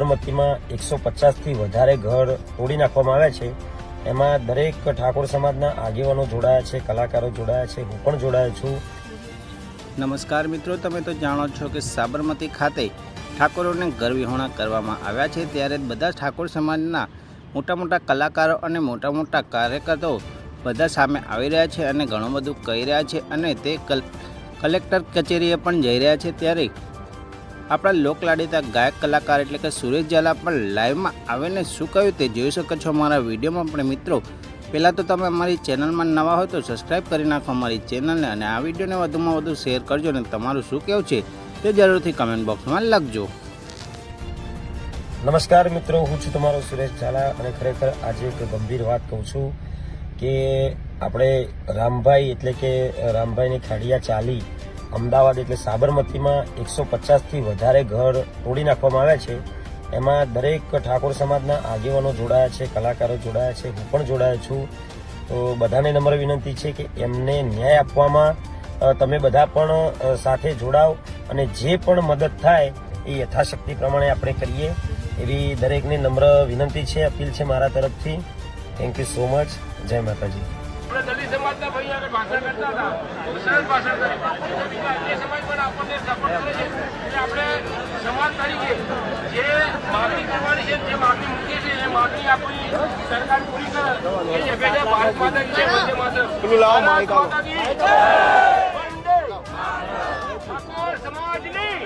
સાબરમતીમાં 150થી વધારે ઘર તોડી નાખવામાં આવ્યા છે। એમાં દરેક ઠાકોર સમાજના આગેવાનો જોડાયા છે, કલાકારો જોડાયા છે, હું પણ જોડાયો છું। નમસ્કાર મિત્રો, તમે તો જાણો છો કે સાબરમતી ખાતે ઠાકોરોને ઘર વિહોણા કરવામાં આવ્યા છે, ત્યારે બધા ઠાકોર સમાજના મોટા કલાકારો અને મોટા કાર્યકર્તાઓ બધા સામે આવી રહ્યા છે અને ઘણું બધું કહી રહ્યા છે અને તે કલેક્ટર કચેરીએ પણ જઈ રહ્યા છે। ત્યારે આપણા લોકલાડીતા ગાયક કલાકાર એટલે કે સુરેશ ઝાલા પણ લાઈવમાં આવીને શું કહ્યું તે જોઈ શકો છો અમારા વિડીયોમાં। પણ મિત્રો, પહેલાં તો તમે અમારી ચેનલમાં નવા હોય તો સબસ્ક્રાઈબ કરી નાખો અમારી ચેનલને અને આ વિડીયોને વધુમાં વધુ શેર કરજો અને તમારું શું કહેવું છે તે જરૂરથી કમેન્ટ બોક્સમાં લખજો। નમસ્કાર મિત્રો, હું છું તમારો સુરેશ ઝાલા અને ખરેખર આજે એક ગંભીર વાત કહું છું કે આપણે રામભાઈ એટલે કે રામભાઈની ખાડિયા ચાલી અમદાવાદ એટલે સાબરમતીમાં 150થી વધારે ઘર તોડી નાખવામાં આવ્યા છે। એમાં દરેક ઠાકોર સમાજના આગેવાનો જોડાયા છે, કલાકારો જોડાયા છે, હું પણ જોડાયો છું। તો બધાને નમ્ર વિનંતી છે કે એમને ન્યાય આપવામાં તમે બધા પણ સાથે જોડાઓ અને જે પણ મદદ થાય એ યથાશક્તિ પ્રમાણે આપણે કરીએ એવી દરેકને નમ્ર વિનંતી છે, અપીલ છે મારા તરફથી। Thank you so much. જય માતાજી। દલિત સમાજના ભાઈ આગળ ભાષણ કરતા હતા, સરસ ભાષણ કરી, એ સમાજ પણ આપણને સપોર્ટ કરે છે। એટલે આપણે સમાજ તરીકે જે માગણી કરવાની છે, જે માગણી મૂકી છે એ માગણી આપણી સરકાર પૂરી કરે એ અપેક્ષા ભારત માતા કી જય, વંદે માતરમ। ભારત માતા કી જય, વંદે ઠાકોર સમાજની